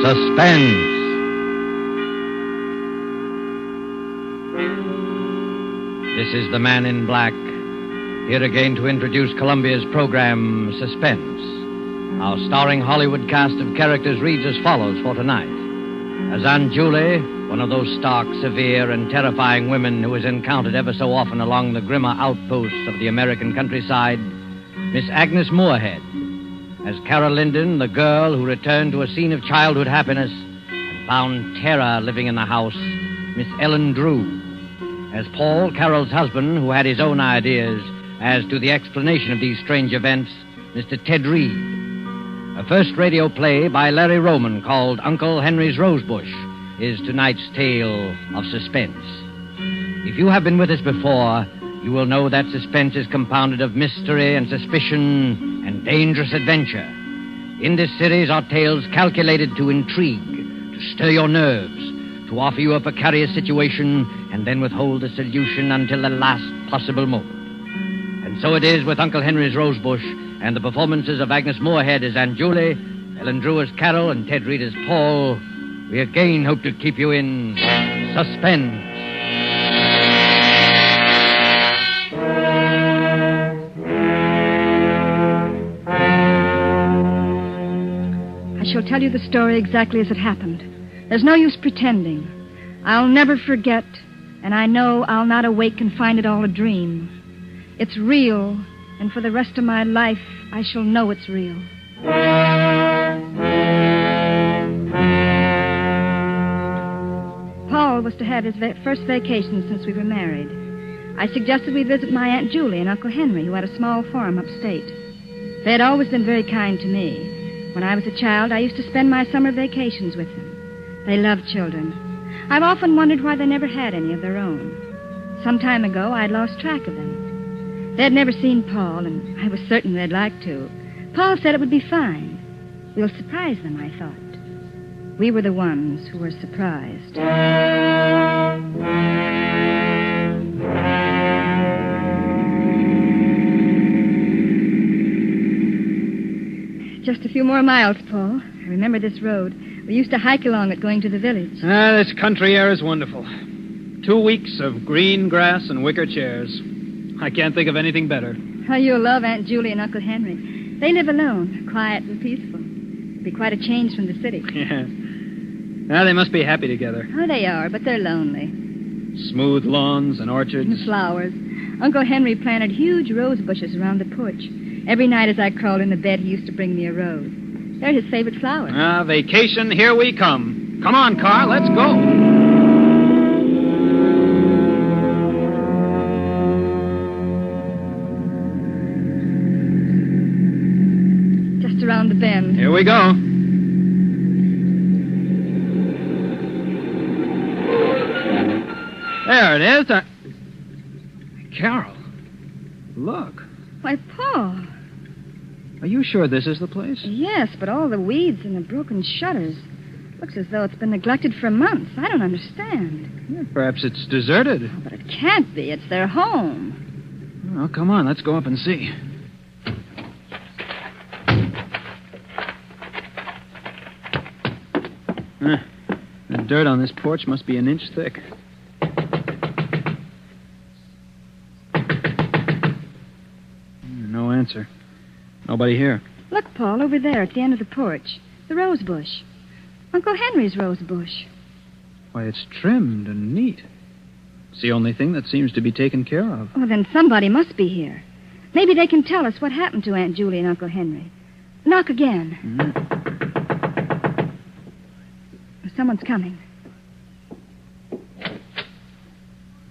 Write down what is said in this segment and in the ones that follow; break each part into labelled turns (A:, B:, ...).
A: Suspense. This is the Man in Black, here again to introduce Columbia's program, Suspense. Our starring Hollywood cast of characters reads as follows for tonight. As Aunt Julie, one of those stark, severe, and terrifying women who is encountered ever so often along the grimmer outposts of the American countryside, Miss Agnes Moorehead. As Carol Linden, the girl who returned to a scene of childhood happiness and found terror living in the house, Miss Ellen Drew. As Paul, Carol's husband, who had his own ideas as to the explanation of these strange events, Mr. Ted Reed. A first radio play by Larry Roman called Uncle Henry's Rosebush is tonight's tale of suspense. If you have been with us before, you will know that suspense is compounded of mystery and suspicion and dangerous adventure. In this series are tales calculated to intrigue, to stir your nerves, to offer you a precarious situation and then withhold the solution until the last possible moment. And so it is with Uncle Henry's Rosebush and the performances of Agnes Moorehead as Aunt Julie, Ellen Drew as Carol, and Ted Reed as Paul. We again hope to keep you in suspense.
B: I shall tell you the story exactly as it happened. There's no use pretending. I'll never forget, and I know I'll not awake and find it all a dream. It's real, and for the rest of my life, I shall know it's real. Paul was to have his first vacation since we were married. I suggested we visit my Aunt Julie and Uncle Henry, who had a small farm upstate. They had always been very kind to me. When I was a child, I used to spend my summer vacations with them. They loved children. I've often wondered why they never had any of their own. Some time ago, I'd lost track of them. They had never seen Paul, and I was certain they'd like to. Paul said it would be fine. We'll surprise them, I thought. We were the ones who were surprised. Just a few more miles, Paul. I remember this road. We used to hike along it going to the village.
C: This country air is wonderful. 2 weeks of green grass and wicker chairs. I can't think of anything better.
B: Oh, you'll love Aunt Julie and Uncle Henry. They live alone, quiet and peaceful. It'll be quite a change from the city.
C: Yeah. Now, they must be happy together.
B: Oh, they are, but they're lonely.
C: Smooth lawns and orchards.
B: And flowers. Uncle Henry planted huge rose bushes around the porch. Every night as I crawled into bed, he used to bring me a rose. They're his favorite flowers.
C: Vacation, here we come. Come on, car, let's go.
B: Around the bend.
C: Here we go. There it is. Carol, look.
B: Why, Paul.
C: Are you sure this is the place?
B: Yes, but all the weeds and the broken shutters. Looks as though it's been neglected for months. I don't understand.
C: Yeah, perhaps it's deserted.
B: Oh, but it can't be. It's their home.
C: Well, come on. Let's go up and see. The dirt on this porch must be an inch thick. No answer. Nobody here.
B: Look, Paul, over there at the end of the porch. The rosebush. Uncle Henry's rosebush.
C: Why, it's trimmed and neat. It's the only thing that seems to be taken care of.
B: Oh, then somebody must be here. Maybe they can tell us what happened to Aunt Julie and Uncle Henry. Knock again.
C: Mm-hmm.
B: Someone's coming.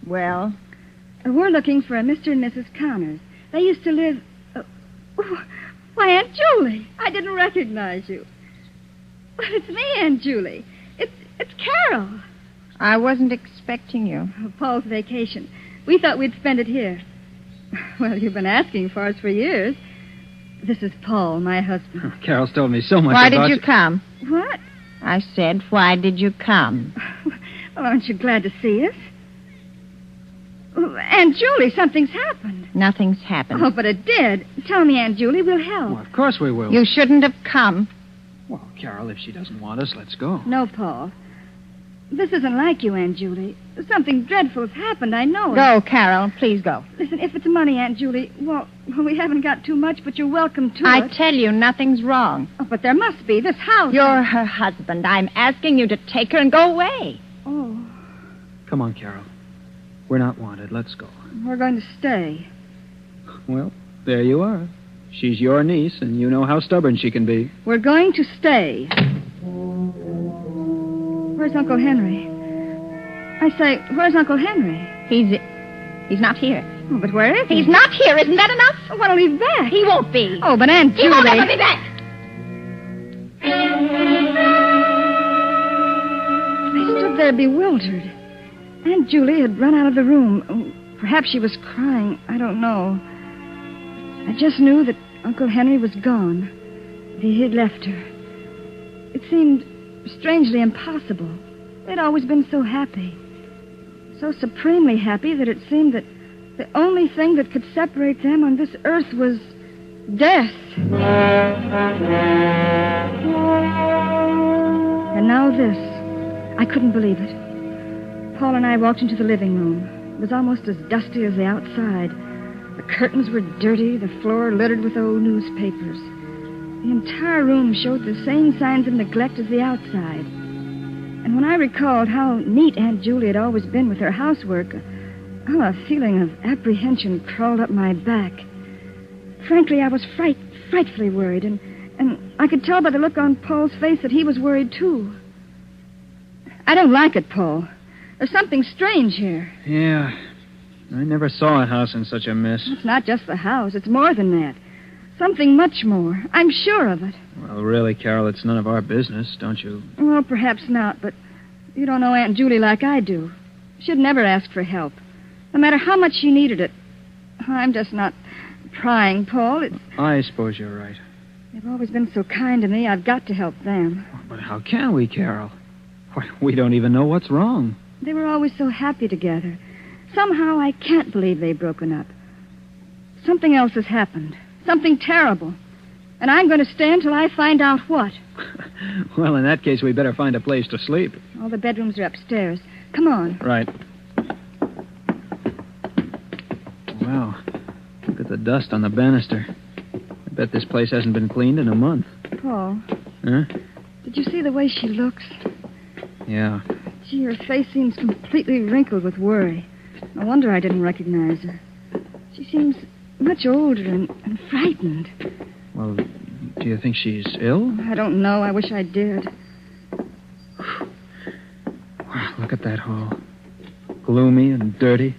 D: Well?
B: We're looking for a Mr. and Mrs. Connors. They used to live... Why, Aunt Julie! I didn't recognize you. But it's me, Aunt Julie. It's Carol.
D: I wasn't expecting you.
B: Oh, Paul's vacation. We thought we'd spend it here. Well, you've been asking for us for years. This is Paul, my husband.
C: Carol's told me so much
D: Why
C: about
D: did you come?
B: What?
D: I said, why did you come?
B: Well, aren't you glad to see us? Aunt Julie, something's happened.
D: Nothing's happened.
B: Oh, but it did. Tell me, Aunt Julie, we'll help.
C: Well, of course we will.
D: You shouldn't have come.
C: Well, Carol, if she doesn't want us, let's go.
B: No, Paul. This isn't like you, Aunt Julie. Something dreadful has happened, I know it.
D: Go, Carol. Please go.
B: Listen, if it's money, Aunt Julie, well, we haven't got too much, but you're welcome to
D: I
B: it.
D: tell you, nothing's wrong.
B: Oh, but there must be. This house...
D: You're her husband. I'm asking you to take her and go away.
B: Oh,
C: Come on, Carol. We're not wanted. Let's go.
B: we're going to stay.
C: Well, there you are. She's your niece, and you know how stubborn she can be.
B: We're going to stay. Where's Uncle Henry? I say, where's Uncle Henry?
D: He's not here.
B: Oh, but where is he?
D: He's not here. Isn't that enough?
B: Oh, when'll he be back?
D: He won't be.
B: Oh, but Aunt
D: He
B: Julie...
D: won't ever be back.
B: I stood there bewildered. Aunt Julie had run out of the room. Oh, perhaps she was crying. I don't know. I just knew that Uncle Henry was gone. He had left her. It seemed strangely impossible. They'd always been so happy. So supremely happy that it seemed that the only thing that could separate them on this earth was death. And now this. I couldn't believe it. Paul and I walked into the living room. It was almost as dusty as the outside. The curtains were dirty, the floor littered with old newspapers. The entire room showed the same signs of neglect as the outside. And when I recalled how neat Aunt Julie had always been with her housework, a feeling of apprehension crawled up my back. Frankly, I was frightfully worried, and I could tell by the look on Paul's face that he was worried, too. I don't like it, Paul. There's something strange here.
C: Yeah. I never saw a house in such a mess.
B: It's not just the house. It's more than that. Something much more. I'm sure of it.
C: Well, really, Carol, it's none of our business, don't you?
B: Well, perhaps not, but you don't know Aunt Julie like I do. She'd never ask for help, no matter how much she needed it. I'm just not trying, Paul.
C: I suppose you're right.
B: They've always been so kind to me. I've got to help them.
C: But how can we, Carol? Why, we don't even know what's wrong.
B: They were always so happy together. Somehow I can't believe they've broken up. Something else has happened. Something terrible. And I'm going to stay until I find out what.
C: Well, in that case, we better find a place to sleep.
B: All the bedrooms are upstairs. Come on.
C: Right. Wow. Look at the dust on the banister. I bet this place hasn't been cleaned in a month.
B: Paul.
C: Huh?
B: Did you see the way she looks?
C: Yeah.
B: Gee, her face seems completely wrinkled with worry. No wonder I didn't recognize her. She seems much older and frightened.
C: Well, do you think she's ill?
B: I don't know. I wish I did.
C: Wow, look at that hall. Gloomy and dirty.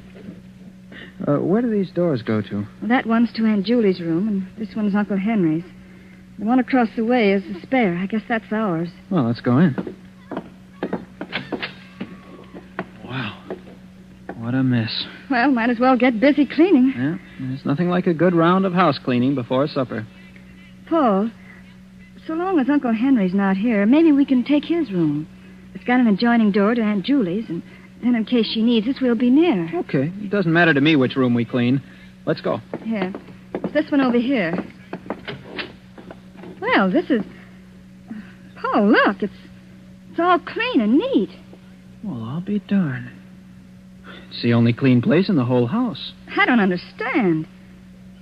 C: Where do these doors go to?
B: Well, that one's to Aunt Julie's room, and this one's Uncle Henry's. The one across the way is the spare. I guess that's ours.
C: Well, let's go in. Wow. What a mess.
B: Well, might as well get busy cleaning.
C: Yeah, there's nothing like a good round of house cleaning before supper.
B: Paul, so long as Uncle Henry's not here, maybe we can take his room. It's got an adjoining door to Aunt Julie's, and then in case she needs us, we'll be near.
C: Okay. It doesn't matter to me which room we clean. Let's go.
B: Here. It's this one over here. Well, this is... Paul, look. It's all clean and neat.
C: Well, I'll be darned. It's the only clean place in the whole house.
B: I don't understand.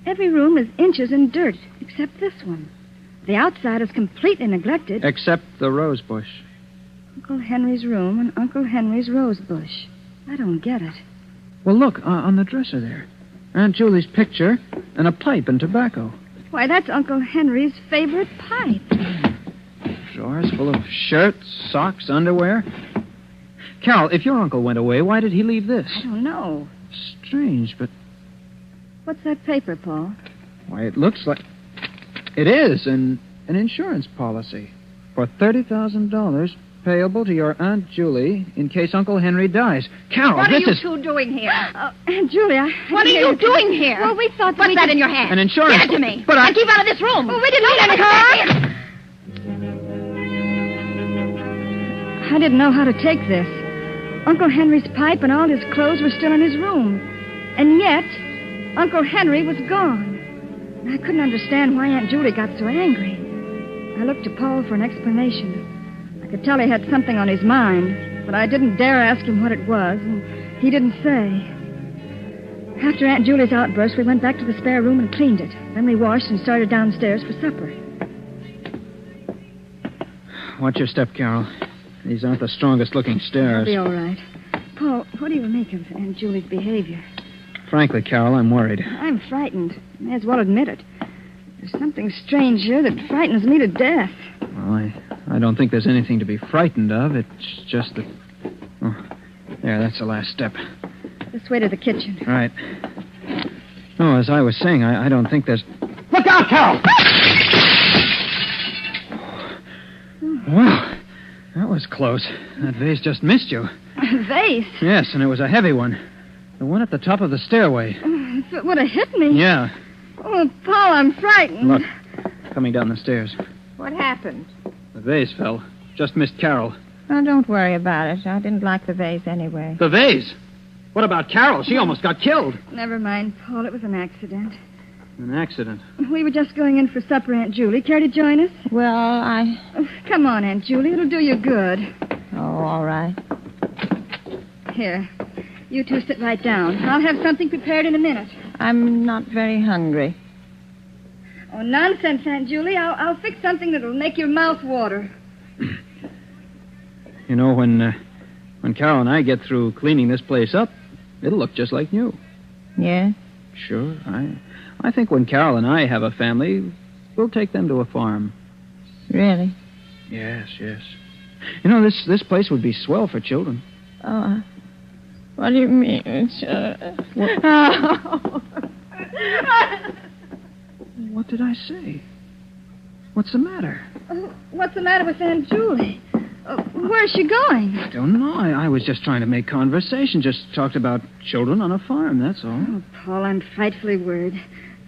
B: Every room is inches in dirt, except this one. The outside is completely neglected.
C: Except the Rosebush.
B: Uncle Henry's room and Uncle Henry's Rosebush. I don't get it.
C: Well, look, on the dresser there. Aunt Julie's picture and a pipe and tobacco.
B: Why, that's Uncle Henry's favorite pipe.
C: Drawers full of shirts, socks, underwear. Carol, if your uncle went away, why did he leave this?
B: I don't know.
C: Strange, but...
B: What's that paper, Paul?
C: Why, it looks like... It is an insurance policy for $30,000 payable to your Aunt Julie in case Uncle Henry dies. Carol,
D: What are
C: this
D: you
C: is...
D: two doing here?
B: Aunt Julie,
D: What are you doing here?
B: Well, we thought
D: What's that in your hand?
C: An insurance...
D: Give it to me.
C: But
D: And keep out of this room.
B: Well, we didn't need any car. I didn't know how to take this. Uncle Henry's pipe and all his clothes were still in his room. And yet, Uncle Henry was gone. I couldn't understand why Aunt Julie got so angry. I looked to Paul for an explanation. I could tell he had something on his mind, but I didn't dare ask him what it was, and he didn't say. After Aunt Julie's outburst, we went back to the spare room and cleaned it. Then we washed and started downstairs for supper.
C: Watch your step, Carol. These aren't the strongest-looking stairs.
B: I'll be all right. Paul, what do you make of Aunt Julie's behavior?
C: Frankly, Carol, I'm worried.
B: I'm frightened. May as well admit it. There's something strange here that frightens me to death.
C: Well, I don't think there's anything to be frightened of. It's just that... Oh, there, that's the last step.
B: This way to the kitchen.
C: Right. No, as I was saying, I don't think there's... Look out, Carol! Well, that was close. That vase just missed you.
B: A vase?
C: Yes, and it was a heavy one. The one at the top of the stairway.
B: If it would have hit me.
C: Yeah.
B: Oh, Paul, I'm frightened.
C: Look, coming down the stairs.
D: What happened?
C: The vase fell. Just missed Carol.
D: Oh, don't worry about it. I didn't like the vase anyway.
C: The vase? What about Carol? She almost got killed.
B: Never mind, Paul. It was an accident.
C: An accident?
B: We were just going in for supper, Aunt Julie. Care to join us?
D: Well,
B: Oh, come on, Aunt Julie. It'll do you good.
D: Oh, all right.
B: Here. You two sit right down. I'll have something prepared in a minute.
D: I'm not very hungry.
B: Oh, nonsense, Aunt Julie. I'll fix something that'll make your mouth water.
C: You know, when Carol and I get through cleaning this place up, it'll look just like new.
D: Yeah?
C: Sure. I think when Carol and I have a family, we'll take them to a farm.
D: Really?
C: Yes. You know, this place would be swell for children.
D: Oh, what do you mean?
C: What did I say? What's the matter?
B: What's the matter with Aunt Julie? Where's she going?
C: I don't know. I was just trying to make conversation. Just talked about children on a farm, that's all.
B: Oh, Paul, I'm frightfully worried.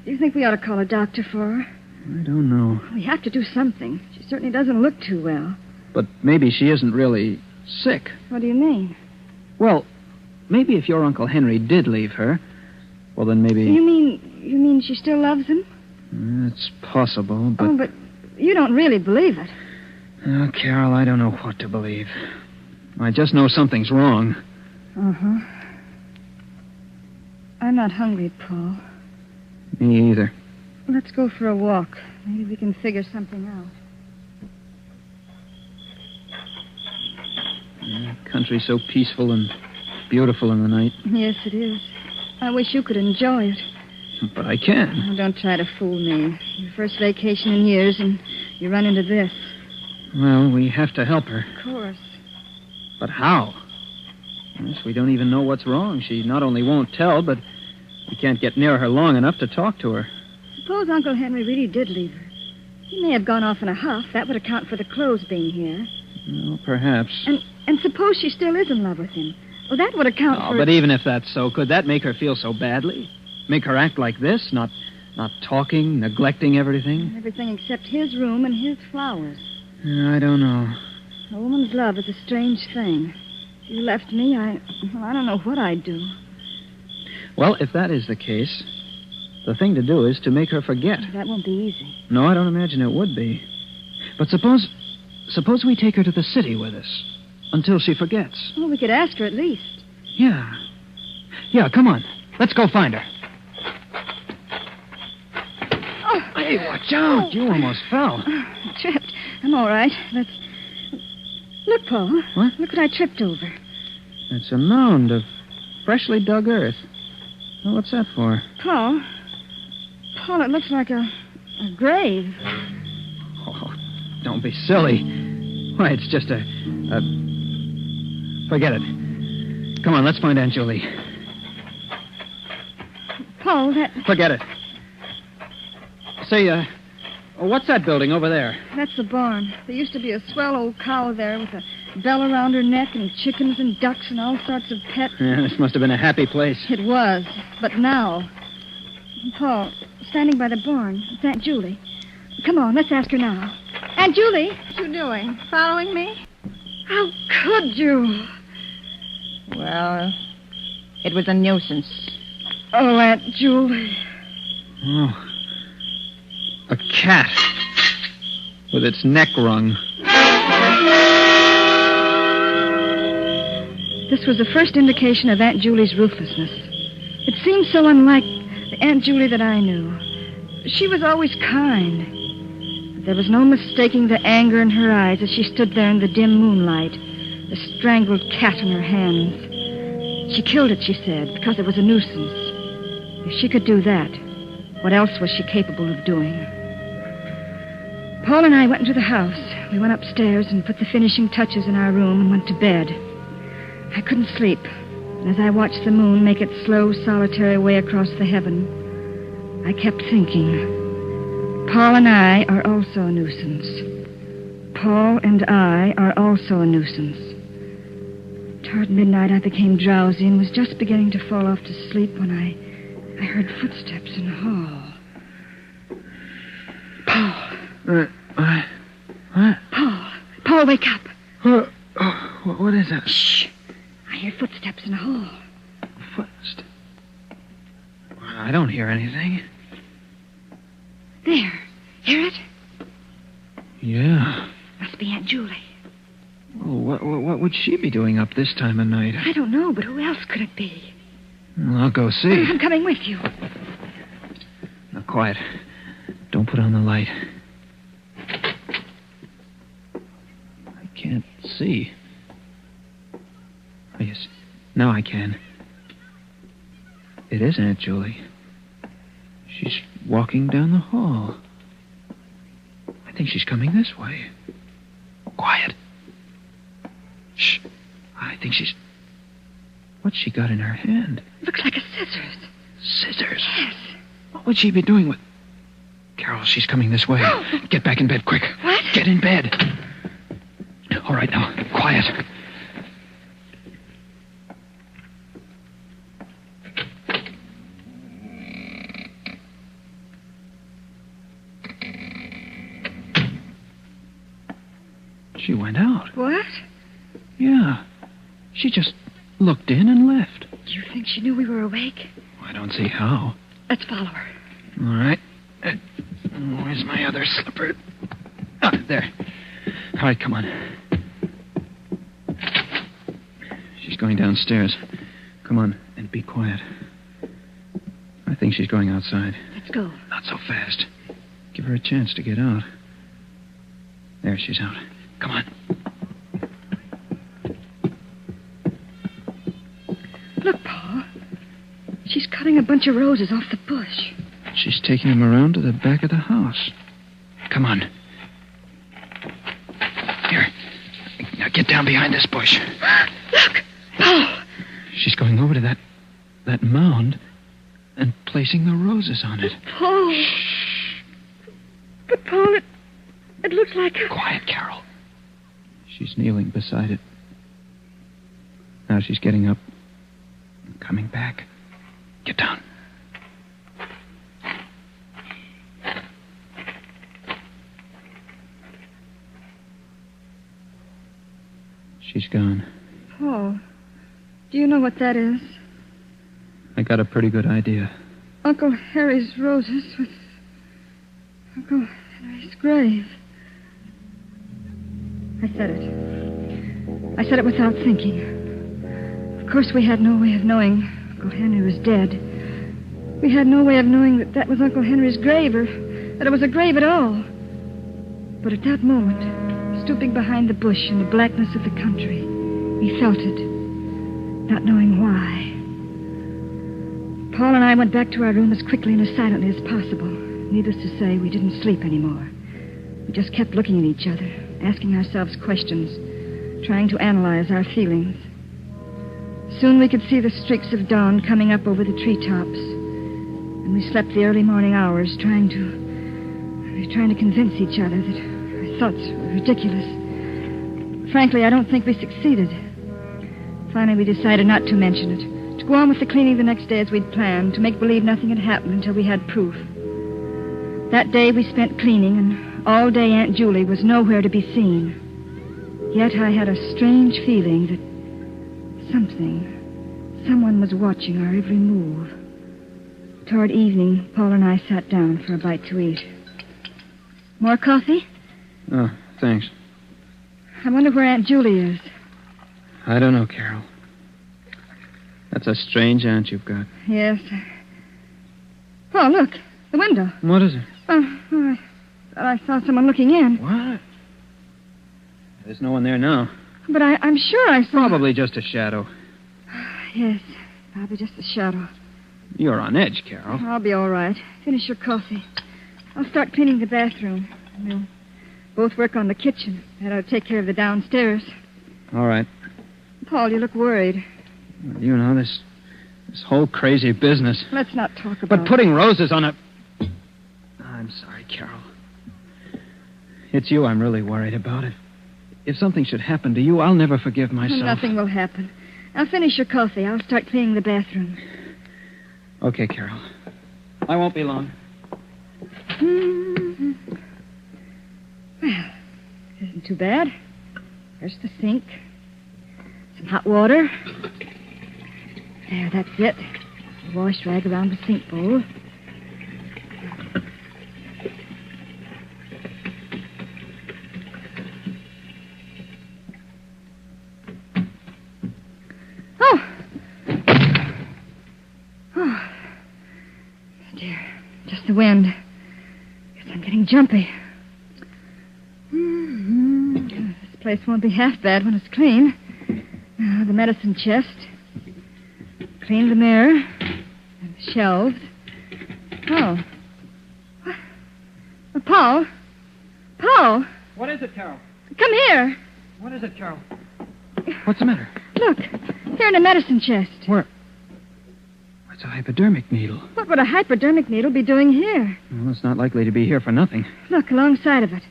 B: Do you think we ought to call a doctor for her?
C: I don't know.
B: We have to do something. She certainly doesn't look too well.
C: But maybe she isn't really sick.
B: What do you mean?
C: Well, maybe if your Uncle Henry did leave her, well, then maybe...
B: You mean she still loves him?
C: It's possible, but...
B: Oh, but you don't really believe it.
C: Oh, Carol, I don't know what to believe. I just know something's wrong.
B: Uh-huh. I'm not hungry, Paul.
C: Me either.
B: Let's go for a walk. Maybe we can figure something out.
C: Country's so peaceful and beautiful in the night.
B: Yes, it is. I wish you could enjoy it.
C: But I can.
B: Oh, don't try to fool me. Your first vacation in years, and you run into this.
C: Well, we have to help her.
B: Of course.
C: But how? Yes, we don't even know what's wrong. She not only won't tell, but we can't get near her long enough to talk to her.
B: Suppose Uncle Henry really did leave her. He may have gone off in a huff. That would account for the clothes being here.
C: Well, perhaps.
B: And suppose she still is in love with him. Well, that would account for...
C: But even if that's so, could that make her feel so badly? Make her act like this? Not talking, neglecting everything?
B: Everything except his room and his flowers.
C: I don't know.
B: A woman's love is a strange thing. If you left me, I don't know what I'd do.
C: Well, if that is the case, the thing to do is to make her forget.
B: That won't be easy.
C: No, I don't imagine it would be. But suppose we take her to the city with us until she forgets.
B: Well, we could ask her at least.
C: Yeah, come on. Let's go find her.
B: Oh.
C: Hey, watch out.
B: Oh.
C: You almost fell.
B: I tripped. I'm all right. Look, Paul.
C: What?
B: Look what I tripped over.
C: It's a mound of freshly dug earth. Well, what's that for?
B: Paul, it looks like a grave.
C: Oh, don't be silly. Why, it's just a... Forget it. Come on, let's find Aunt Julie.
B: Paul, that...
C: Forget it. Say, what's that building over there?
B: That's the barn. There used to be a swell old cow there with a bell around her neck and chickens and ducks and all sorts of pets.
C: Yeah, this must have been a happy place.
B: It was, but now... Paul, standing by the barn, it's Aunt Julie. Come on, let's ask her now. Aunt Julie!
D: What you doing? Following me?
B: How could you?
D: Well, it was a nuisance.
B: Oh, Aunt Julie.
C: Oh. A cat. with its neck wrung.
B: This was the first indication of Aunt Julie's ruthlessness. It seemed so unlike the Aunt Julie that I knew. She was always kind. But there was no mistaking the anger in her eyes as she stood there in the dim moonlight, the strangled cat in her hands. She killed it, she said, because it was a nuisance. If she could do that, what else was she capable of doing? Paul and I went into the house. We went upstairs and put the finishing touches in our room and went to bed. I couldn't sleep. And as I watched the moon make its slow, solitary way across the heaven, I kept thinking, Paul and I are also a nuisance. Paul and I are also a nuisance. Toward midnight, I became drowsy and was just beginning to fall off to sleep when I heard footsteps in the hall. Paul.
C: What?
B: Paul, wake up.
C: What is that?
B: Shh. I hear footsteps in the hall.
C: Footsteps? I don't hear anything.
B: There. Hear it?
C: Yeah.
B: Must be Aunt Julie.
C: Oh, what would she be doing up this time of night?
B: I don't know, but who else could it be?
C: Well, I'll go see.
B: I'm coming with you.
C: Now, quiet. Don't put on the light. I can't see. Oh, yes. Now I can. It is Aunt Julie. She's walking down the hall. I think she's coming this way. Quiet. Shh. I think she's... What's she got in her hand?
B: Looks like a scissors.
C: Scissors?
B: Yes.
C: What would she be doing with... Carol, she's coming this way.
B: Oh.
C: Get back in bed, quick.
B: What?
C: Get in bed. All right, now, quiet. She went out.
B: What?
C: Yeah. She just looked in and left.
B: Do you think she knew we were awake?
C: I don't see how.
B: Let's follow her.
C: All right. Where's my other slipper? Ah, there. All right, come on. She's going downstairs. Come on, and be quiet. I think she's going outside.
B: Let's go.
C: Not so fast. Give her a chance to get out. There, she's out. Come on.
B: Look, Paul. She's cutting a bunch of roses off the bush.
C: She's taking them around to the back of the house. Come on. Here. Now get down behind this bush.
B: Look! Paul!
C: She's going over to that mound and placing the roses on it.
B: Paul! But, Paul, it looks like...
C: Quiet, Carol. She's kneeling beside it. Now she's getting up and coming back. Get down. She's gone.
B: Paul, do you know what that is?
C: I got a pretty good idea.
B: Uncle Harry's roses with Uncle Henry's grave. I said it. I said it without thinking. Of course, we had no way of knowing Uncle Henry was dead. We had no way of knowing that was Uncle Henry's grave or that it was a grave at all. But at that moment, stooping behind the bush in the blackness of the country, we felt it, not knowing why. Paul and I went back to our room as quickly and as silently as possible. Needless to say, we didn't sleep anymore. We just kept looking at each other, asking ourselves questions, trying to analyze our feelings. Soon we could see the streaks of dawn coming up over the treetops, and we slept the early morning hours trying to convince each other that our thoughts were ridiculous. Frankly, I don't think we succeeded. Finally, we decided not to mention it, to go on with the cleaning the next day as we'd planned, to make believe nothing had happened until we had proof. That day we spent cleaning, and all day Aunt Julie was nowhere to be seen. Yet I had a strange feeling that someone was watching our every move. Toward evening, Paul and I sat down for a bite to eat. More coffee?
C: Oh, thanks.
B: I wonder where Aunt Julie is.
C: I don't know, Carol. That's a strange aunt you've got.
B: Yes. Paul, look. The window.
C: What is it?
B: I thought I saw someone looking in.
C: What? There's no one there now.
B: But I'm sure I saw...
C: Probably just a shadow.
B: Yes, probably just a shadow.
C: You're on edge, Carol.
B: I'll be all right. Finish your coffee. I'll start cleaning the bathroom. We'll both work on the kitchen. That ought to take care of the downstairs.
C: All right.
B: Paul, you look worried.
C: You know, this whole crazy business.
B: Let's not talk about
C: But putting roses on a... I'm sorry, Carol. It's you I'm really worried about. If something should happen to you, I'll never forgive myself.
B: Nothing will happen. I'll finish your coffee. I'll start cleaning the bathroom.
C: Okay, Carol. I won't be long.
B: Mm-hmm. Well, it isn't too bad. There's the sink. Some hot water. There, that's it. The wash rag around the sink bowl. Oh, dear. Just the wind. Guess I'm getting jumpy. This place won't be half bad when it's clean. Now, the medicine chest. Clean the mirror. And the shelves. Oh. What? Oh, Paul? Paul?
C: What is it, Carol?
B: Come here.
C: What is it, Carol? What's the matter?
B: Look. Here in the medicine chest.
C: Where? It's a hypodermic needle.
B: What would a hypodermic needle be doing here?
C: Well, it's not likely to be here for nothing.
B: Look, alongside of it.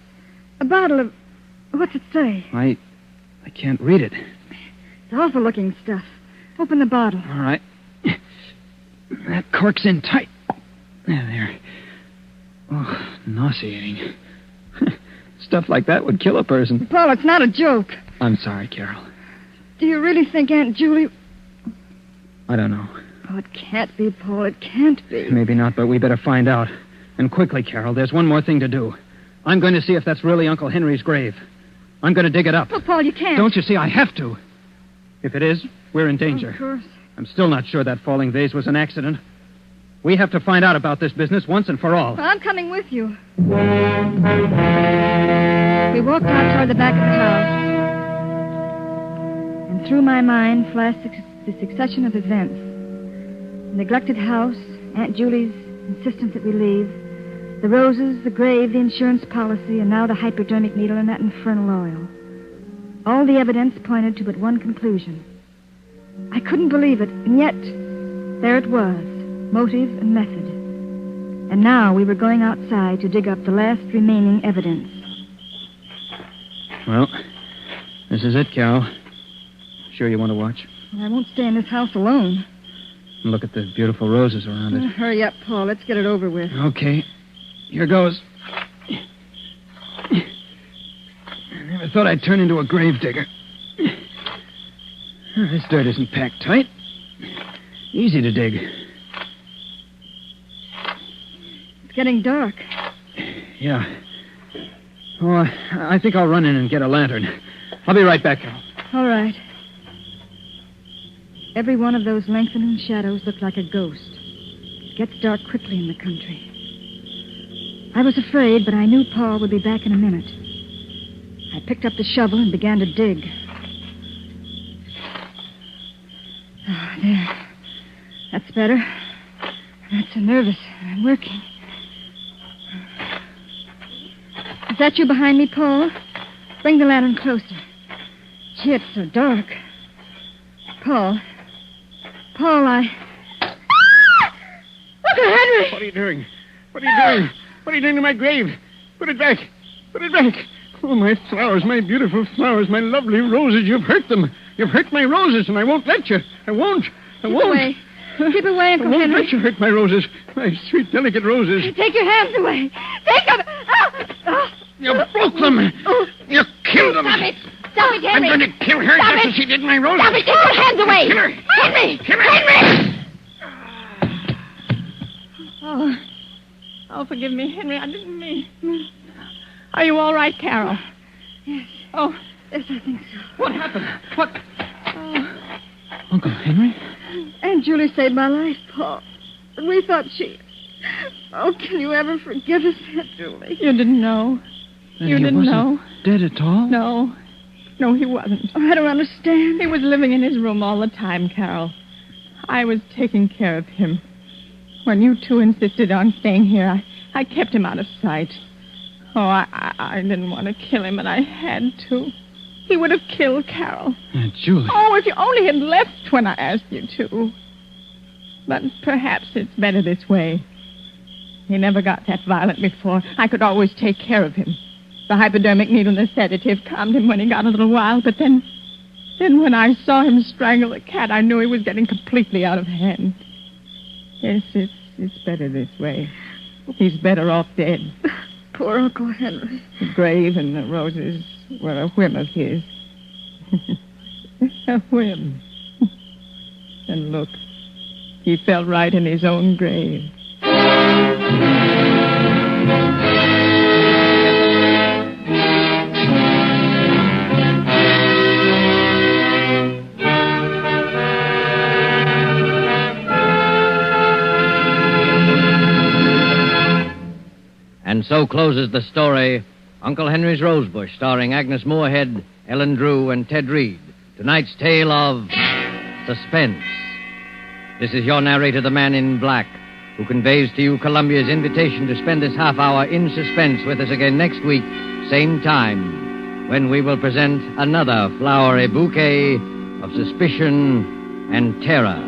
B: A bottle of... What's it say?
C: I can't read it.
B: It's awful-looking stuff. Open the bottle.
C: All right. That cork's in tight. There. Oh, nauseating. Stuff like that would kill a person.
B: Paul, it's not a joke.
C: I'm sorry, Carol.
B: Do you really think Aunt Julie...
C: I don't know.
B: Oh, it can't be, Paul. It can't be.
C: Maybe not, but we better find out. And quickly, Carol. There's one more thing to do. I'm going to see if that's really Uncle Henry's grave. I'm going to dig it up.
B: Oh, Paul, you can't.
C: Don't you see? I have to. If it is, we're in danger.
B: Of course.
C: I'm still not sure that falling vase was an accident. We have to find out about this business once and for all.
B: Well, I'm coming with you. We walked out toward the back of the house. And through my mind flashed the succession of events. The neglected house, Aunt Julie's insistence that we leave, the roses, the grave, the insurance policy, and now the hypodermic needle and that infernal oil. All the evidence pointed to but one conclusion. I couldn't believe it, and yet there it was, motive and method. And now we were going outside to dig up the last remaining evidence.
C: Well, this is it, Carol. Sure you want to watch?
B: Well, I won't stay in this house alone.
C: And look at the beautiful roses around it.
B: Hurry up, Paul. Let's get it over with.
C: Okay. Here goes. I never thought I'd turn into a grave digger. This dirt isn't packed tight. Easy to dig.
B: It's getting dark.
C: Yeah. Oh, I think I'll run in and get a lantern. I'll be right back, Carol.
B: All right. Every one of those lengthening shadows looked like a ghost. It gets dark quickly in the country. I was afraid, but I knew Paul would be back in a minute. I picked up the shovel and began to dig. Oh, there. That's better. I'm not so nervous. I'm working. Is that you behind me, Paul? Bring the lantern closer. Gee, it's so dark. Paul, I... Uncle Henry!
E: What are you doing? What are you doing? What are you doing to my grave? Put it back. Put it back. Oh, my flowers, my beautiful flowers, my lovely roses. You've hurt them. You've hurt my roses, and I won't let you. I won't.
B: Keep away. Keep away, Uncle
E: I won't
B: Henry.
E: let you hurt my roses. My sweet, delicate roses.
B: Take your hands away. Take them.
E: You broke them.
B: Oh.
E: You killed them.
D: Stop it. Stop it, Henry.
E: I'm going to kill her
D: Stop
E: just
D: it.
E: as she did my roses.
D: Stop it. Take your hands away.
E: Kill her.
D: Henry.
E: Kill her.
D: Henry. Oh, forgive me, Henry. I didn't mean. Are you all right, Carol?
B: Yes.
D: Oh,
B: Yes, I think so.
E: What happened? What?
C: Uncle Henry?
B: Aunt Julie saved my life, Paul. But we thought she... Oh, can you ever forgive us, Aunt Julie?
D: you didn't know.
C: Then
D: You
C: he
D: didn't
C: wasn't
D: know?
C: dead at all?
D: No, he wasn't.
B: Oh, I don't understand.
D: He was living in his room all the time, Carol. I was taking care of him. When you two insisted on staying here, I kept him out of sight. Oh, I didn't want to kill him, but I had to. He would have killed Carol.
C: Aunt Julie.
D: Oh, if you only had left when I asked you to. But perhaps it's better this way. He never got that violent before. I could always take care of him. The hypodermic needle and the sedative calmed him when he got a little wild, but then when I saw him strangle the cat, I knew he was getting completely out of hand. Yes, it's better this way. He's better off dead.
B: Poor Uncle Henry.
D: The grave and the roses were a whim of his. A whim. And look, he fell right in his own grave.
A: And so closes the story, Uncle Henry's Rosebush, starring Agnes Moorehead, Ellen Drew, and Ted Reed. Tonight's tale of Suspense. This is your narrator, the Man in Black, who conveys to you Columbia's invitation to spend this half hour in suspense with us again next week, same time, when we will present another flowery bouquet of suspicion and terror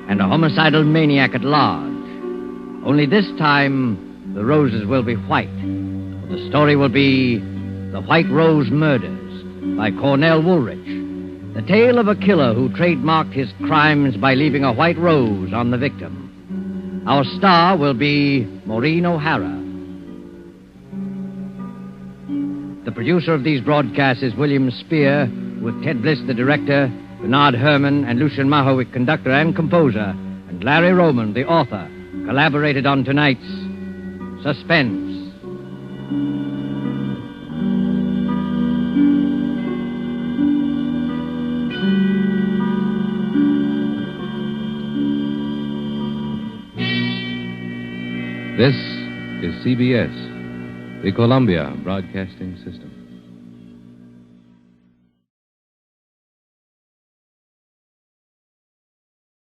A: and a homicidal maniac at large. Only this time, the roses will be white. The story will be The White Rose Murders by Cornell Woolrich. The tale of a killer who trademarked his crimes by leaving a white rose on the victim. Our star will be Maureen O'Hara. The producer of these broadcasts is William Spear, with Ted Bliss, the director, Bernard Herrmann, and Lucian Mahowick, conductor and composer, and Larry Roman, the author, collaborated on tonight's Suspense.
F: This is CBS, the Columbia Broadcasting System.